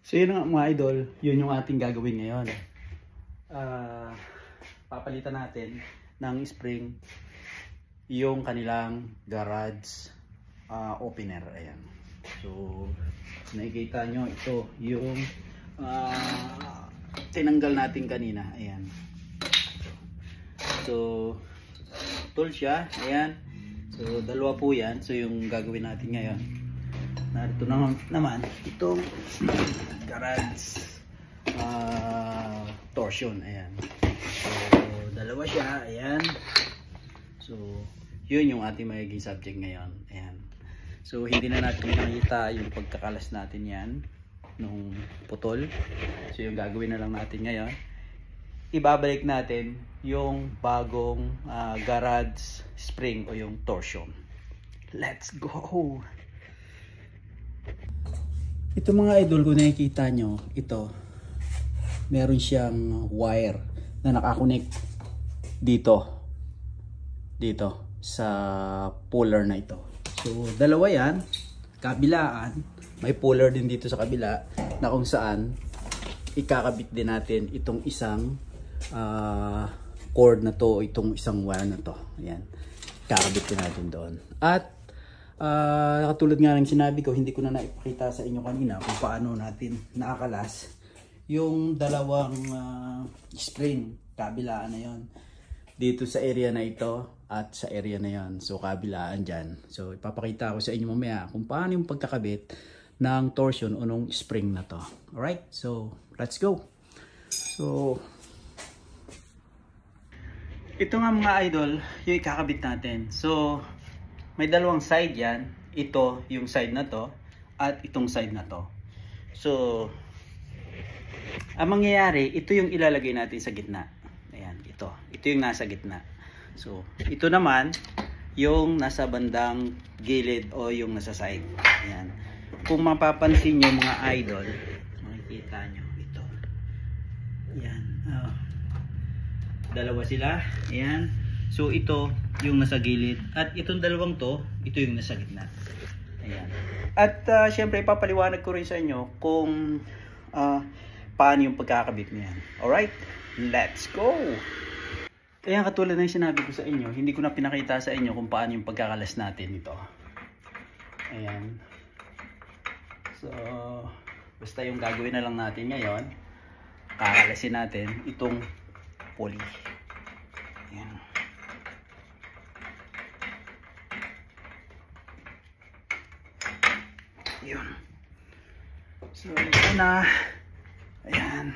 So yun nga mga idol, yun yung ating gagawin ngayon. Papalitan natin ng spring yung kanilang garage opener. Ayan. So nakikita nyo ito yung tinanggal natin kanina. Ayan. So tool siya. Ayan. So dalawa po yan. So yung gagawin natin ngayon, narito naman itong garage torsion. Ayan. So dalawa siya. Ayan. So yun yung ating magiging subject ngayon. Ayan. So hindi na natin makita yung pagkakalas natin yan nung putol. So yung gagawin na lang natin ngayon, ibabalik natin yung bagong garage spring o yung torsion. Let's go! Ito mga idol, kung nakikita nyo, ito meron siyang wire na nakakonect dito sa puller na ito. So dalawa yan, kabilaan, may puller din dito sa kabila na kung saan ikakabit din natin itong isang cord na to, itong isang wire na to. Ayan, kakabit din natin doon. At katulad nga ng sinabi ko, hindi ko na naipakita sa inyo kanina kung paano natin nakakalas yung dalawang spring, kabilaan na yon dito sa area na ito at sa area na yon. So kabilaan dyan. So ipapakita ko sa inyo mamaya kung paano yung pagkakabit ng torsion o nung spring na to. Alright, so let's go. So ito nga mga idol yung ikakabit natin. So may dalawang side yan. Ito yung side na to at itong side na to. So ang mangyayari, ito yung ilalagay natin sa gitna. Ayan, ito yung nasa gitna. So ito naman yung nasa bandang gilid o yung nasa side. Ayan. Kung mapapansin nyo mga idol, makikita nyo ito. Ayan. Dalawa sila. Ayan. So ito yung nasa gilid at itong dalawang to, ito yung nasa gitna. Ayan. At syempre ipapaliwanag ko rin sa inyo kung paano yung pagkakabit niyan. Alright? Let's go! Kaya katulad ng sinabi ko sa inyo, hindi ko na pinakita sa inyo kung paano yung pagkakalas natin ito. Ayan. So basta yung gagawin na lang natin ngayon, kakalasin natin itong pulley. Ayan. Yun. So ito na. Ayan.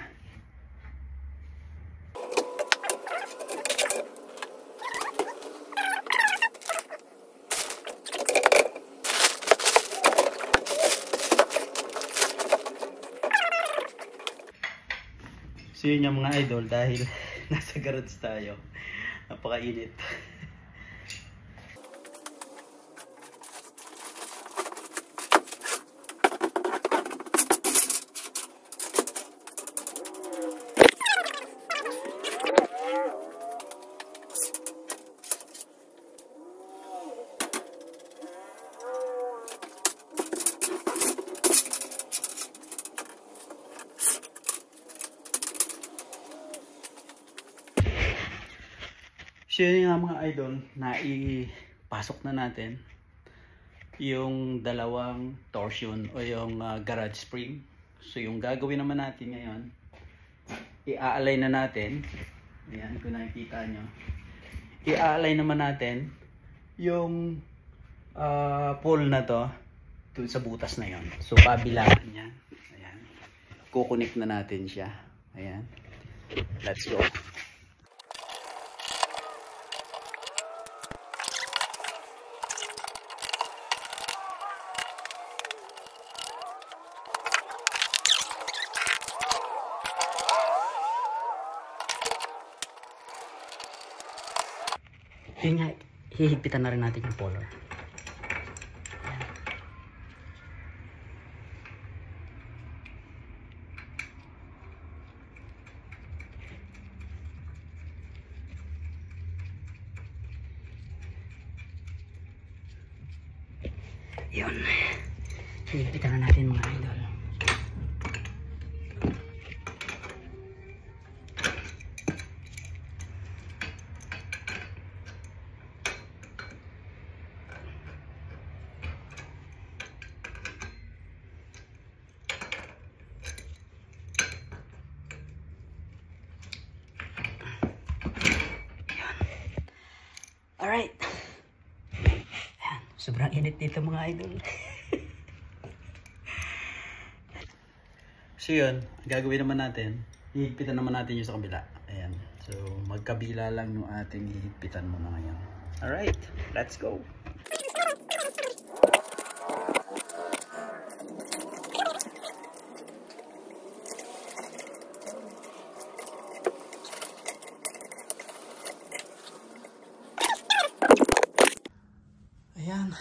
So yun yung mga idol, dahil nasa garage tayo, napakainit. So yun nga mga idol, naipasok na natin yung dalawang torsion o yung garage spring. So yung gagawin naman natin ngayon, i-align na natin. Ayan, kung nakikita nyo, i-align naman natin yung pole na to dun sa butas na yon. So kabilaan yan. Ayan, kukunik na natin siya. Ayan, let's go. Yun nga, hihigpitan na rin natin yung puller. Yun. Hihigpitan na natin mga idol. Sobrang init dito mga idol. So yun, gagawin naman natin. Hihigpitan naman natin yung sa kabila. Ayan. So magkabila lang yung ating hihigpitan muna ngayon. Alright, let's go. Ayan.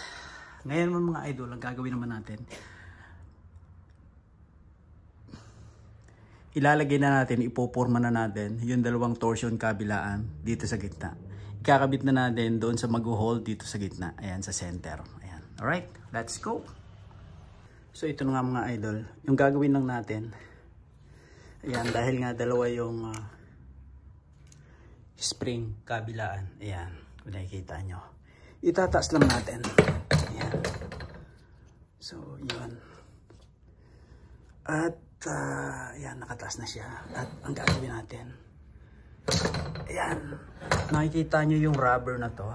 Ngayon naman mga idol, ang gagawin naman natin, ilalagay na natin, ipoporma na natin yung dalawang torsion kabilaan dito sa gitna. Ikakabit na natin doon sa mag-hold dito sa gitna. Ayan, sa center. Ayan. Alright, let's go. So ito na nga mga idol. Yung gagawin lang natin, ayan, dahil nga dalawa yung spring kabilaan. Ayan, kung nakikita nyo. Itataas lang natin. Ayan. So, yun. At ayan, nakataas na siya. At ang gagawin natin, ayan, nakikita nyo yung rubber na to,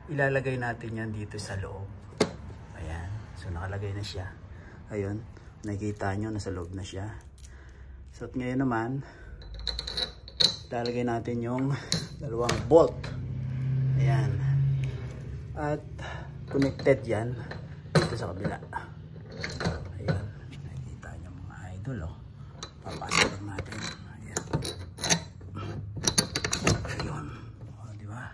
ilalagay natin yan dito sa loob. Ayan, so nakalagay na siya. Ayun, nakikita nyo, nasa loob na siya. So at ngayon naman, ilalagay natin yung dalawang bolt. Ayan, at connected yan dito sa kabila. Oh. Papasok lang natin. Ayan. Ayun. O, di ba?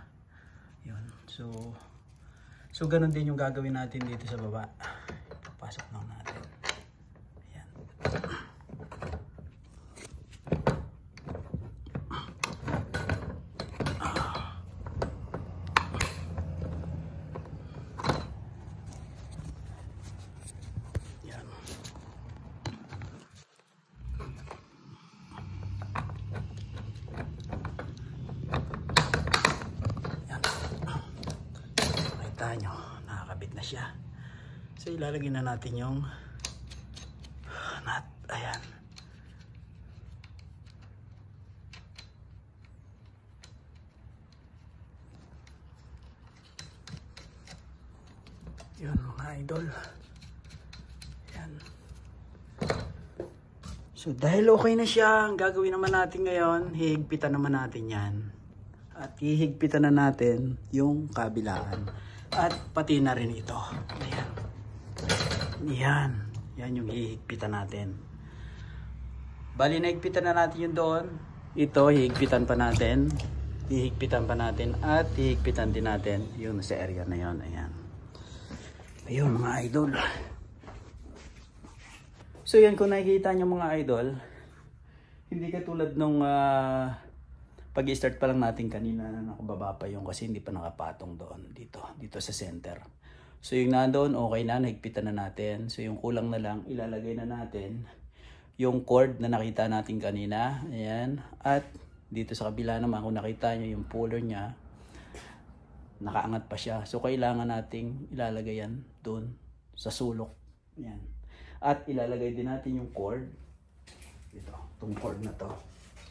Yun. So ganun din yung gagawin natin dito sa baba. Papasok lang natin. Ayan. Nyo, nakakabit na siya. So ilalagay na natin yung nut. Ayan. Yun mga idol. Ayan. So dahil okay na siya, ang gagawin naman natin ngayon, hihigpitan naman natin yan. At hihigpitan na natin yung kabilaan. At pati na rin ito. Ayan. Yan. Yan yung hihigpitan natin. Bali, nahigpitan na natin yung doon. Ito, hihigpitan pa natin. Hihigpitan pa natin. At hihigpitan din natin yung sa area na yon. Ayan. Ayun mga idol. So yan, kung nakikita nyo mga idol, hindi katulad nung pag-start pa lang natin kanina na nakababa pa yung kasi hindi pa nakapatong doon dito sa center. So yung nandoon okay na, nahigpitan na natin. So yung kulang na lang, ilalagay na natin yung cord na nakita natin kanina. Ayan. At dito sa kabila naman, kung nakita nyo yung puller niya, nakaangat pa siya. So kailangan nating ilalagay yan doon sa sulok. Ayan. At ilalagay din natin yung cord. Ito, itong cord na to.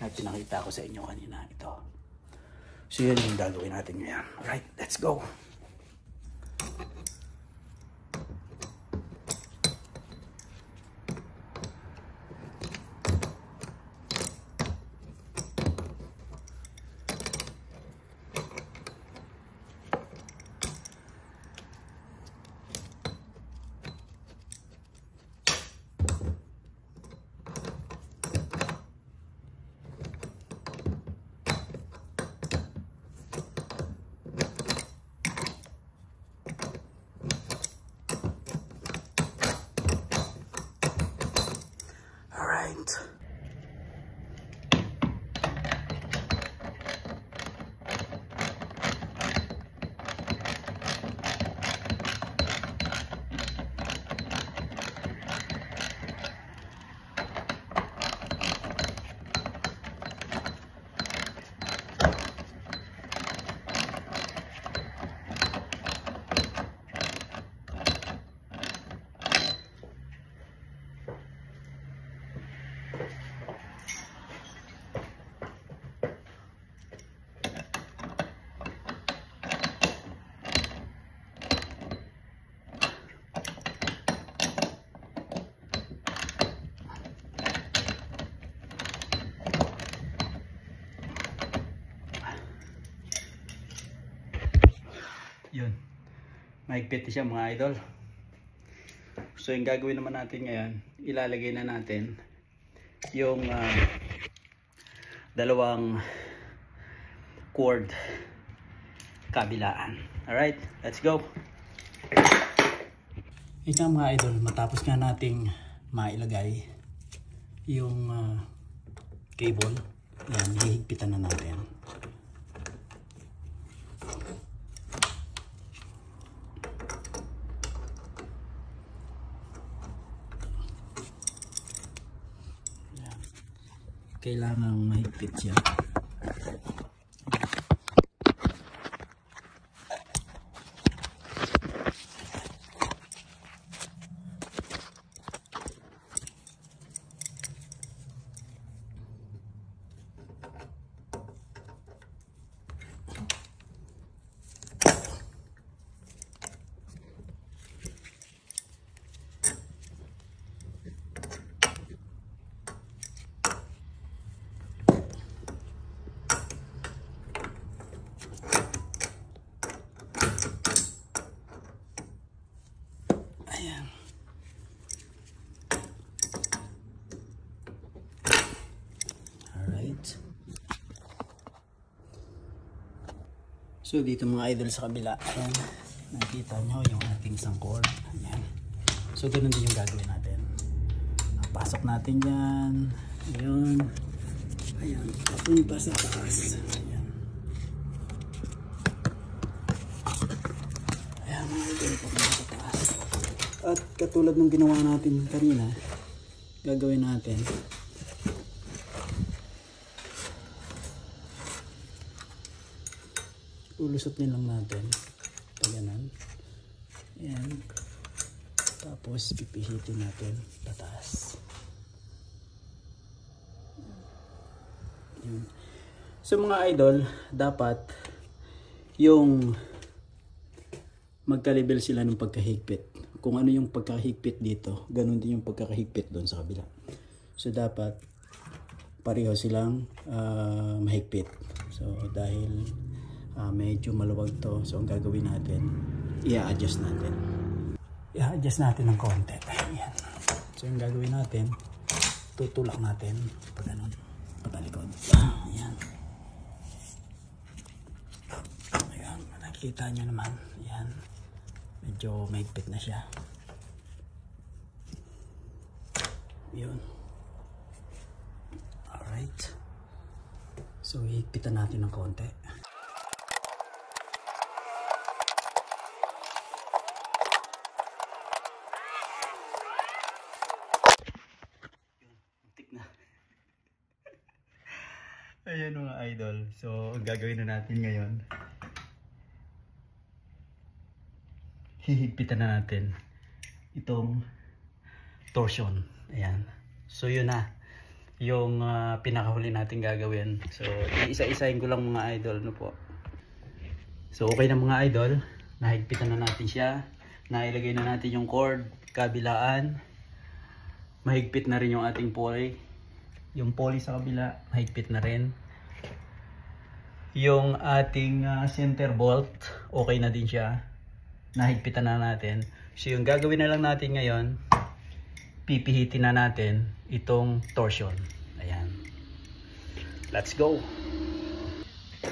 Na pinakita ko sa inyo kanina ito. So yun yung gagawin natin ngayon. Alright, let's go. mahigpit siya mga idol. So yung gagawin naman natin ngayon, ilalagay na natin yung dalawang cord kabilaan. Alright, let's go. Ika mga idol, matapos nga nating mailagay yung cable, yan, hihigpitan na natin. Yan. Kailangang mahigpit siya. Ayan. Alright. So dito mga idol sa kabila, ayan, nakita nyo yung ating isang cord. Ayan. So ganun din yung gagawin natin. Pasok natin yan. Ayun. Ayan. Papunta sa taas. Ayan. Ayan mga idol, papunta sa taas. At katulad ng ginawa natin kanina, gagawin natin. Ulusot din lang natin. Ganun. Ayan. Tapos pipihitin natin pataas. Ayan. So mga idol, dapat yung magka-level sila ng pagkahigpit. Kung ano yung pagkahigpit dito, ganun din yung pagkakahigpit doon sa kabila. So dapat pareho silang mahigpit. So dahil medyo maluwag to, so ang gagawin natin, i-adjust natin. I-adjust natin ng konti. Ayan. So yung gagawin natin, tutulak natin pag ganun, patalikod. Ayan. Ayan, nakikita nyo naman. Ayan. Medyo mahigpit na siya. Yun. Alright. So higpitan natin ng konti. Ayan mga idol. So, ang gagawin na natin ngayon, hihigpitan na natin itong torsion. Ayan. So, yun na. Yung pinakahuli natin gagawin. So, iisa-isahin ko lang mga idol. No po. So, okay na mga idol. Nahigpitan na natin siya. Nailagay na natin yung cord, kabilaan. Mahigpit na rin yung ating pulley. Yung pulley sa kabila, mahigpit na rin. Yung ating center bolt, okay na din siya. Nahigpitan na natin. So yung gagawin na lang natin ngayon, pipihitin na natin itong torsion. Ayan. Let's go!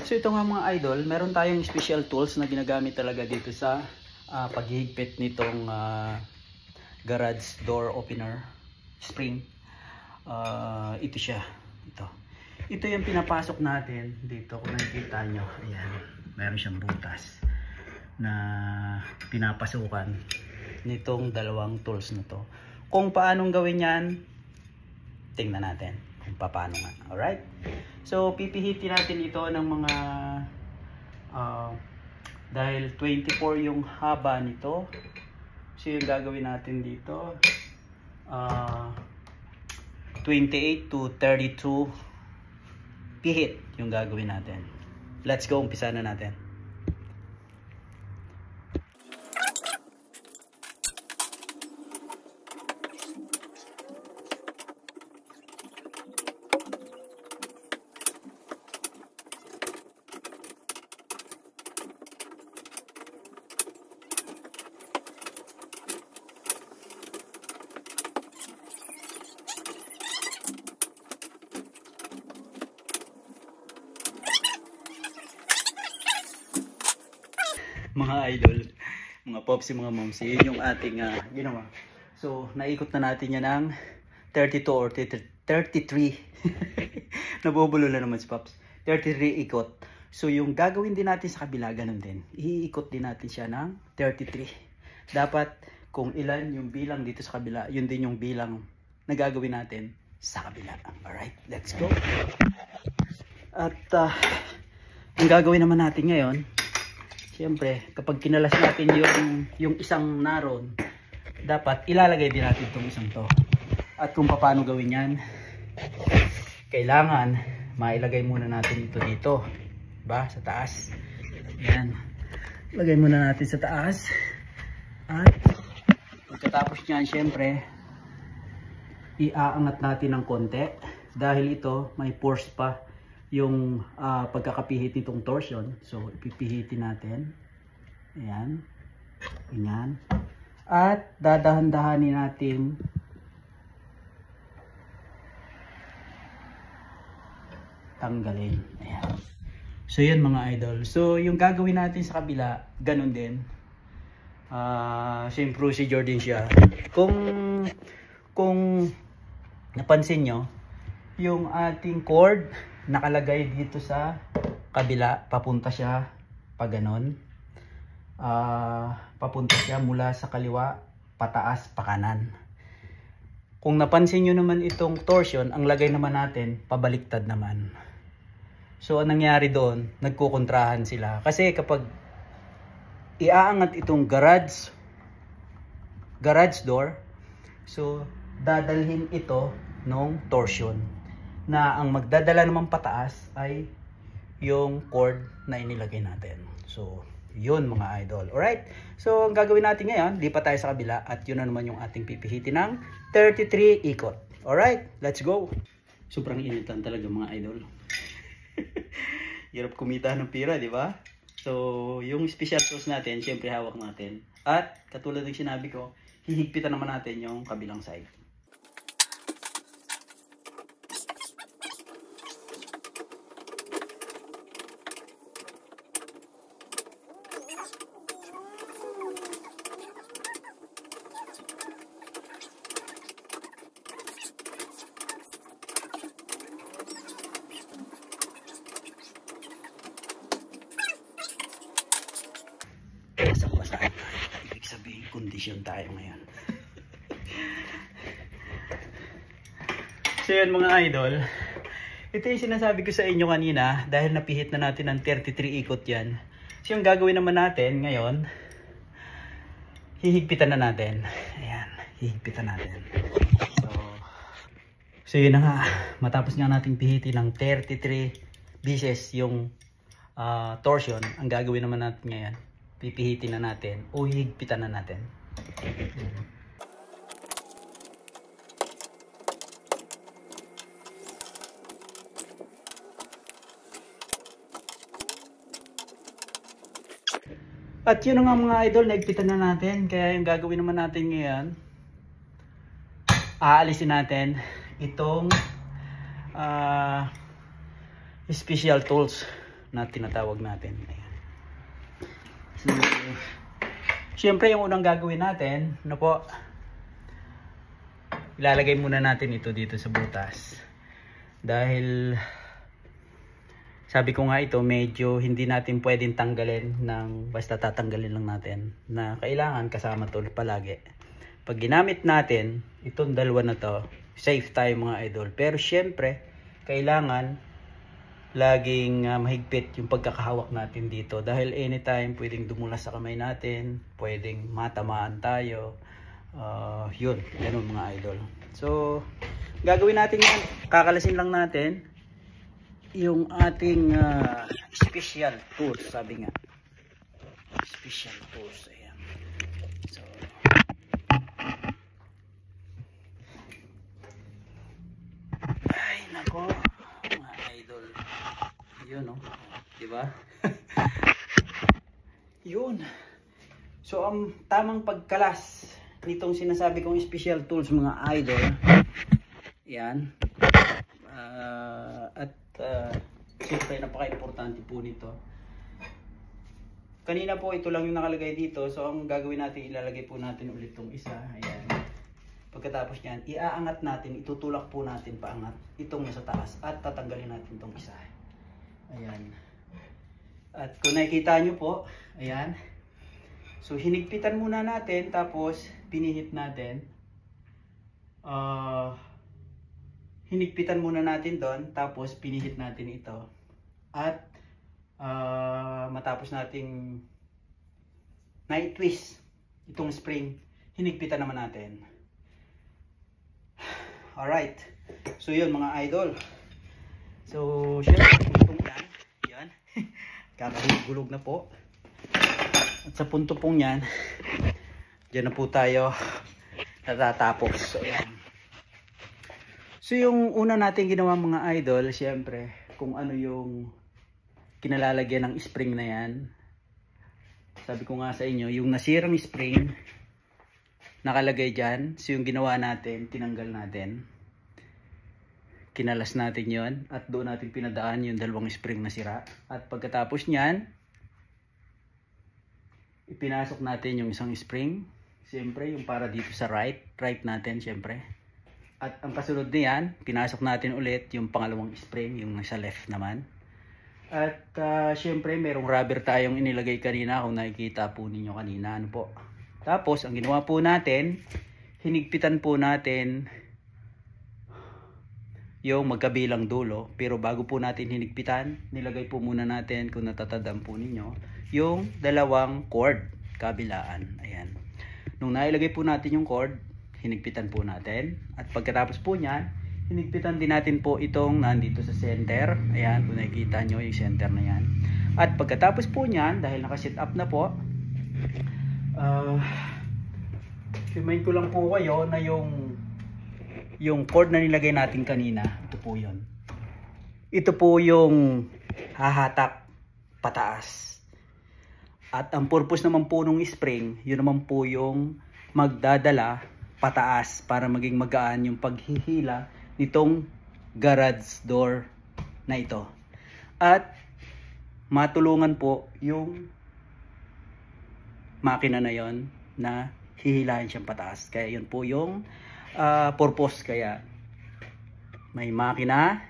So ito nga mga idol, meron tayong special tools na ginagamit talaga dito sa paghihigpit nitong garage door opener spring. Ito siya, ito yung pinapasok natin dito. Kung nakikita nyo, ayan, meron siyang butas na pinapasukan nitong dalawang tools na to. Kung paanong gawin yan, tingnan natin kung paano nga. Alright, so pipihitin natin ito ng mga dahil 24 yung haba nito, so yung gagawin natin dito 28 to 32 pihit yung gagawin natin. Let's go, umpisa na natin. mga idol, mga popsi, mga momsi, yun yung ating ginawa. So naikot na natin yan ng 32 or 33. Nabubulo na naman si Pops. 33 ikot. So yung gagawin din natin sa kabila, ganun din. Iikot din natin siya ng 33. Dapat kung ilan yung bilang dito sa kabila, yun din yung bilang na gagawin natin sa kabila. Alright, let's go. At ang gagawin naman natin ngayon, siyempre kapag kinalas natin yung isang naron, dapat ilalagay din natin itong isang to. At kung paano gawin yan, kailangan mailagay muna natin ito dito, ba, sa taas. Yan, lagay muna natin sa taas. At pagkatapos nyan, siyempre iaangat natin ng konti dahil ito may force pa yung pagkakapihit nitong torsion. So ipipihitin natin. Ayan, ganyan. At dadahan-dahanin natin tanggalin. Ayan. So yun mga idol. So yung gagawin natin sa kabila, ganun din. Same procedure din siya. Kung napansin nyo, yung ating cord nakalagay dito sa kabila, papunta siya pa ganon. Papunta siya mula sa kaliwa pataas pa kanan. Kung napansin nyo naman itong torsion, ang lagay naman natin pabaliktad naman. So anong nangyari doon, nagkukontrahan sila. Kasi kapag iaangat itong garage door, so dadalhin ito nung torsion, na ang magdadala naman pataas ay yung cord na inilagay natin. So yun mga idol. Alright, so ang gagawin natin ngayon, lipat tayo sa kabila at yun na naman yung ating pipihitin ng 33 ikot. Alright, let's go. Sobrang initan talaga mga idol. Hirap kumita ng pira, di ba? So yung special tools natin, syempre hawak natin. At katulad ng sinabi ko, hihigpitan naman natin yung kabilang side. Ibig sabihin, kondisyon tayo ngayon. So yun mga idol, ito yung sinasabi ko sa inyo kanina, dahil napihit na natin ng 33 ikot yan. So yung gagawin naman natin ngayon, hihigpitan na natin. Ayan, hihigpitan natin. So yun na nga, matapos nga natin pihitin ng 33 beses yung torsion, ang gagawin naman natin ngayon, pipihitin na natin o hihigpitan na natin. At yun na nga mga idol, naigpitan na natin. Kaya yung gagawin naman natin ngayon, aalisin natin itong special tools na tinatawag natin. Ayan. So, syempre yung unang gagawin natin, ano po, ilalagay muna natin ito dito sa butas. Dahil sabi ko nga ito, medyo hindi natin pwedeng tanggalin ng basta tatanggalin lang natin, na kailangan kasama to palagi. Pag ginamit natin itong dalawa na to, safe tayo mga idol. Pero syempre, kailangan laging mahigpit yung pagkakahawak natin dito. Dahil anytime pwedeng dumulas sa kamay natin, pwedeng matamaan tayo. Yun, ganun mga idol. So, gagawin natin yan, kakalasin lang natin yung ating special tools, sabi nga. Special tools, ayan. So, ay nako, mga idol. Yun, no? Diba? Yun. So, ang tamang pagkalas nitong sinasabi kong special tools, mga idol, yan. Siyempre napaka-importante po nito. kanina po ito lang yung nakalagay dito. So ang gagawin natin, ilalagay po natin ulit itong isa. Ayan. Pagkatapos niyan, iaangat natin, itutulak po natin paangat itong nasa taas at tatanggalin natin itong isa. Ayan. At kung nakikita nyo po, ayan. So hinigpitan muna natin, tapos pinihit natin. Hinigpitan muna natin doon, tapos pinihit natin ito. At matapos nating na-twist itong spring, hinigpitan naman natin. Alright. So yun mga idol. So syempre itong yan. Kakahulog na po. At sa punto pong yan, dyan na po tayo natatapos. So yan. So yung una natin ginawa mga idol, syempre kung ano yung kinalalagyan ng spring na yan. Sabi ko nga sa inyo, yung nasirang spring nakalagay dyan. So yung ginawa natin, tinanggal natin. Kinalas natin yon at doon natin pinadaan yung dalawang spring na sira. At pagkatapos nyan, ipinasok natin yung isang spring. Siyempre yung para dito sa right natin siyempre. At ang kasunod na yan, pinasok natin ulit yung pangalawang spring, yung nasa left naman. At siyempre merong rubber tayong inilagay kanina, kung nakikita po ninyo kanina. Ano po? Tapos, ang ginawa po natin, hinigpitan po natin yung magkabilang dulo. Pero bago po natin hinigpitan, nilagay po muna natin, kung natatandaan po ninyo, yung dalawang cord, kabilaan. Ayan. Nung nailagay po natin yung cord, hinigpitan po natin. At pagkatapos po niyan, hinigpitan din natin po itong nandito sa center. Ayan, kung nakikita nyo yung center na yan. At pagkatapos po niyan, dahil nakaset up na po, remind ko lang po kayo na yung cord na nilagay natin kanina, ito po yun. Ito po yung hahatak pataas. At ang purpose naman po nung spring, yun naman po yung magdadala pataas para maging magaan yung paghihila nitong garage door na ito. At matulungan po yung makina na yon na hihilahin siyang pataas. Kaya yun po yung purpose. Kaya may makina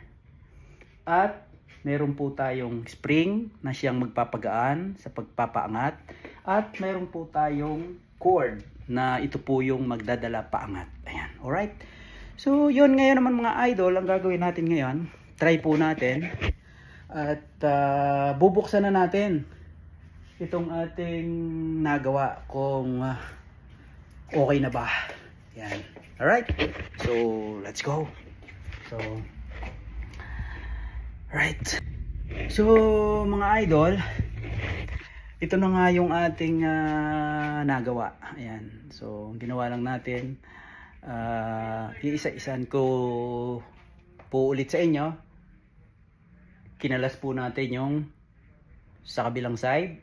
at meron po tayong spring na siyang magpapagaan sa pagpapaangat at meron po tayong cord na ito po yung magdadala paangat. Ayan, alright. So yun, ngayon naman mga idol, ang gagawin natin ngayon, try po natin at bubuksan na natin itong ating nagawa kung okay na ba. Yan. Alright. So, let's go. So, right. So, mga idol, ito na nga yung ating nagawa. Ayan. So, ginawa lang natin. Iisa-isan ko po ulit sa inyo. Kinalas po natin yung sa kabilang side.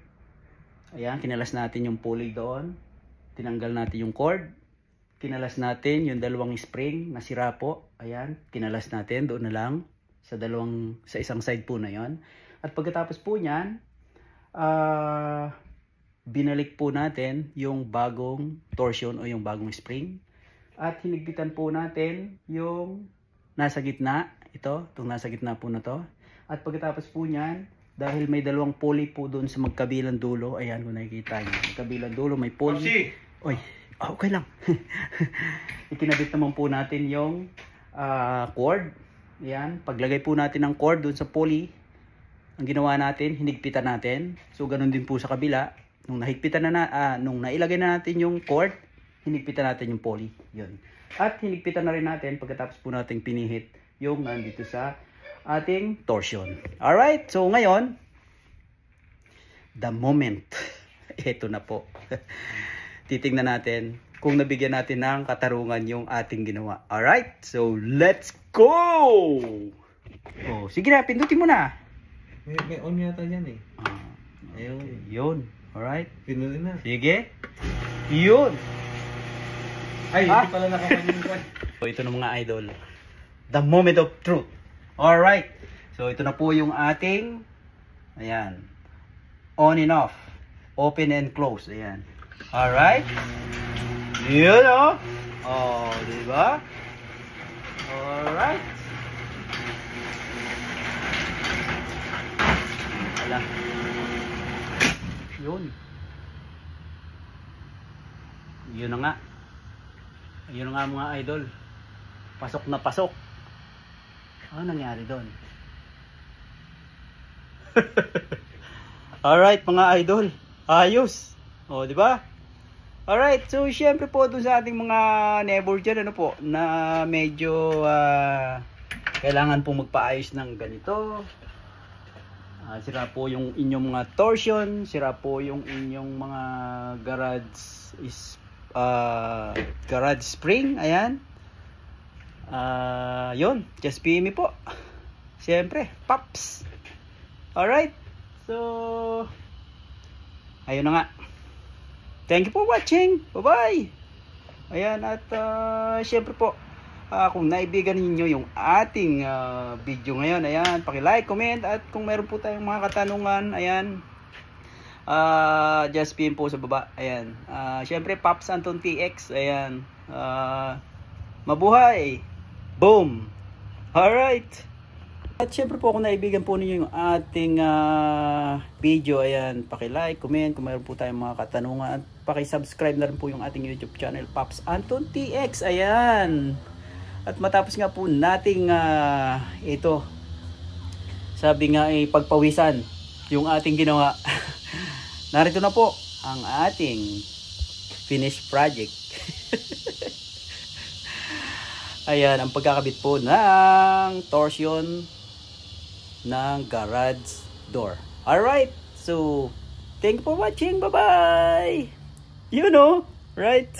Ayan, kinalas natin yung pulley doon. Tinanggal natin yung cord. Kinalas natin yung dalawang spring na sira po. Ayan, kinalas natin doon na lang sa isang side po na yon. At pagkatapos po niyan, binalik po natin yung bagong torsion o yung bagong spring. At hinigpitan po natin yung nasa gitna. Itong nasa gitna po na to. At pagkatapos po niyan, dahil may dalawang pulley po doon sa magkabilang dulo. Ayan, kung nakikita nyo. Magkabilang dulo, may pulley. Oy, okay lang. Ikinabit naman po natin yung cord. Ayan, paglagay po natin ng cord doon sa pulley, ang ginawa natin, hinigpitan natin. So, ganun din po sa kabila. Nung nailagay na natin yung cord, hinigpitan natin yung pulley. Yun. At hinigpitan na rin natin pagkatapos po natin pinihit yung nandito sa ating torsion. Alright, so ngayon, the moment. Ito na po. Titingnan natin kung nabigyan natin ng katarungan yung ating ginawa. Alright, so let's go! Oh, sige na, pindutin mo na. May on yata yan eh. Ayun, yun. Alright. Pindutin na. Sige. Yun. Ay, hindi pala nakapagin. So ito na mga idol. The moment of truth. Alright. So ito na po yung ating, ayan, on and off. Open and close. Ayan. Alright. Yun o. Oh, diba? Alright. Wala. Yun. Yun na nga. Yun na nga mga idol. Pasok na pasok. Ano nangyari doon? Alright mga idol. Ayos. O, di ba? Alright, so syempre po dun sa ating mga neighbor dyan, ano po, na medyo kailangan po magpaayos ng ganito. Sira po yung inyong mga torsion, sira po yung inyong mga garage spring, ayan. Yun, just PM me po. Syempre, pops. Alright, so ayun na nga. Thank you for watching. Bye-bye. Ayan, at syempre po, kung naibigan niyo yung ating video ngayon, ayan, paki-like, comment, at kung meron po tayong mga katanungan, ayan, just PM po sa baba. Ayan. Syempre, Pops Anton TX. Ayan. Mabuhay. Boom. Alright. At syempre po kung naibigan po ninyo yung ating video, ayan, paki-like, comment kung mayroon po tayong mga katanungan, at paki-subscribe na rin po yung ating YouTube channel, Pops Anton TX, ayan. At matapos nga po nating ito, sabi nga pagpawisan yung ating ginawa, narito na po ang ating finished project. Ayan, ang pagkakabit po ng torsion ng garage door. Alright, so thank you for watching. Bye bye. You know, right?